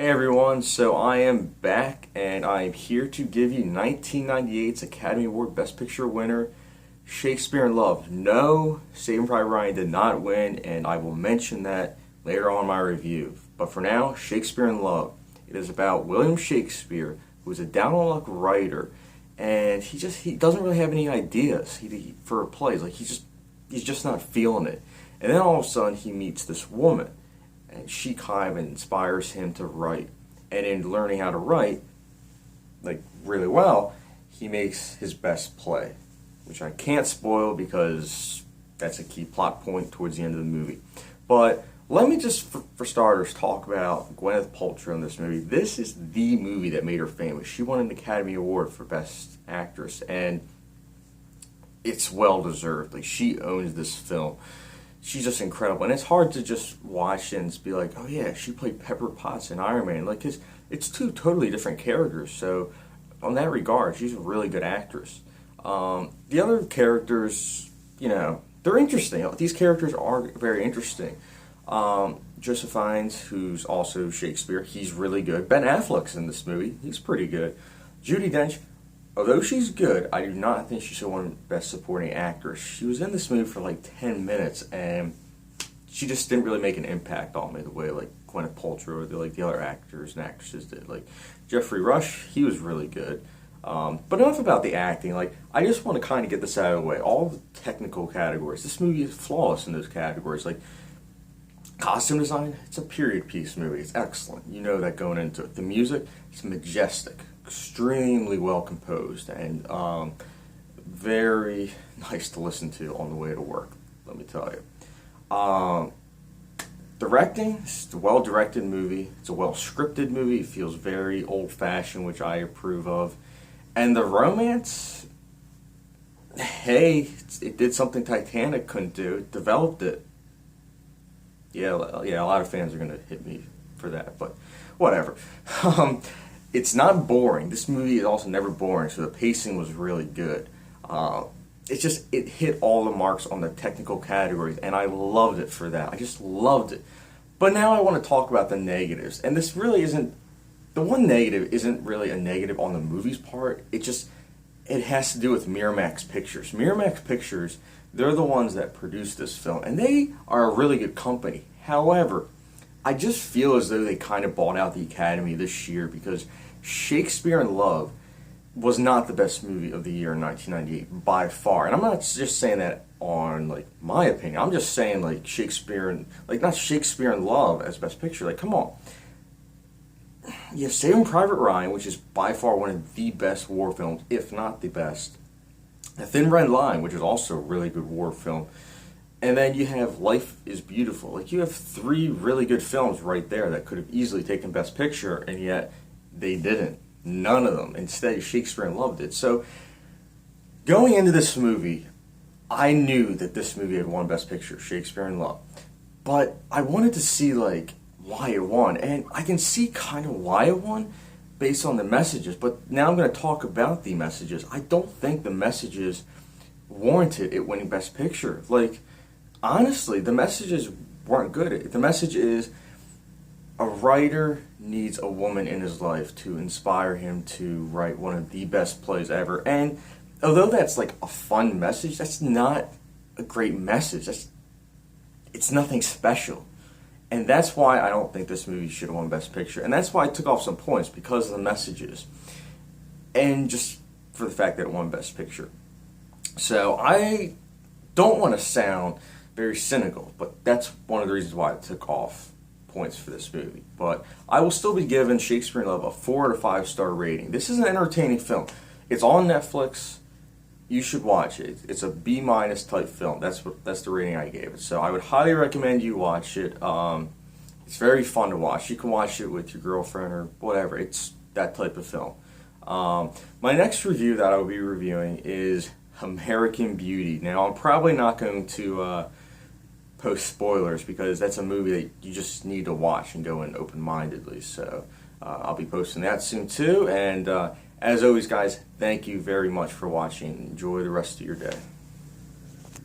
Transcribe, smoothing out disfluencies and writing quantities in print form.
Hey everyone, so I am back and I am here to give you 1998's Academy Award Best Picture winner, Shakespeare in Love. No, Saving Private Ryan did not win, and I will mention that later on in my review. But for now, Shakespeare in Love. It is about William Shakespeare, who is a down-on-luck writer, and he doesn't really have any ideas for plays. Like he's just not feeling it. And then all of a sudden he meets this woman, and she kind of inspires him to write. And in learning how to write, like really well, he makes his best play, which I can't spoil because that's a key plot point towards the end of the movie. But let me just, for starters, talk about Gwyneth Paltrow in this movie. This is the movie that made her famous. She won an Academy Award for Best Actress, and it's well deserved. Like, she owns this film. She's just incredible, and it's hard to just watch and be like, oh yeah, she played Pepper Potts in Iron Man. Like, it's two totally different characters, so on that regard, she's a really good actress. The other characters, they're interesting. These characters are very interesting. Joseph Fiennes, who's also Shakespeare, he's really good. Ben Affleck's in this movie. He's pretty good. Judi Dench, although she's good, I do not think she should have won Best Supporting Actress. She was in this movie for like 10 minutes, and she just didn't really make an impact on me the way like Gwyneth Paltrow or the other actors and actresses did. Like Jeffrey Rush, he was really good. But enough about the acting. Like, I just want to kind of get this out of the way. All the technical categories. This movie is flawless in those categories. Like, costume design, it's a period piece movie. It's excellent. You know that going into it. The music, it's majestic. Extremely well composed and very nice to listen to on the way to work, let me tell you. Directing, it's a well directed movie, it's a well scripted movie, it feels very old fashioned, which I approve of. And the romance, hey, it did something Titanic couldn't do, it developed it. Yeah, a lot of fans are going to hit me for that, but whatever. It's not boring. This movie is also never boring, so the pacing was really good. It hit all the marks on the technical categories, and I loved it for that. I just loved it. But now I want to talk about the negatives, and this really isn't, the one negative isn't really a negative on the movie's part. It has to do with Miramax Pictures. Miramax Pictures, they're the ones that produced this film, and they are a really good company. However, I just feel as though they kind of bought out the Academy this year because Shakespeare in Love was not the best movie of the year in 1998 by far. And I'm not just saying that on like my opinion. I'm just saying like Shakespeare and not Shakespeare in Love as best picture. Like, come on. You have Saving Private Ryan, which is by far one of the best war films, if not the best. A Thin Red Line, which is also a really good war film. And then you have Life is Beautiful. Like, you have three really good films right there that could have easily taken Best Picture, and yet they didn't. None of them. Instead, Shakespeare in Love did. So, going into this movie, I knew that this movie had won Best Picture, Shakespeare in Love. But I wanted to see, like, why it won. And I can see kind of why it won based on the messages. But now I'm going to talk about the messages. I don't think the messages warranted it winning Best Picture. Like, honestly, the messages weren't good. The message is a writer needs a woman in his life to inspire him to write one of the best plays ever. And although that's like a fun message, that's not a great message. It's nothing special. And that's why I don't think this movie should have won Best Picture. And that's why I took off some points, because of the messages. And just for the fact that it won Best Picture. So I don't want to sound very cynical, but that's one of the reasons why I took off points for this movie. But I will still be giving Shakespeare in Love a 4 out of 5 star rating. This is an entertaining film. It's on Netflix. You should watch it. It's a B- type film. That's the rating I gave it. So I would highly recommend you watch it. It's very fun to watch. You can watch it with your girlfriend or whatever. It's that type of film. My next review that I will be reviewing is American Beauty. Now, I'm probably not going to post spoilers because that's a movie that you just need to watch and go in open-mindedly. So I'll be posting that soon too. And as always, guys, thank you very much for watching. Enjoy the rest of your day.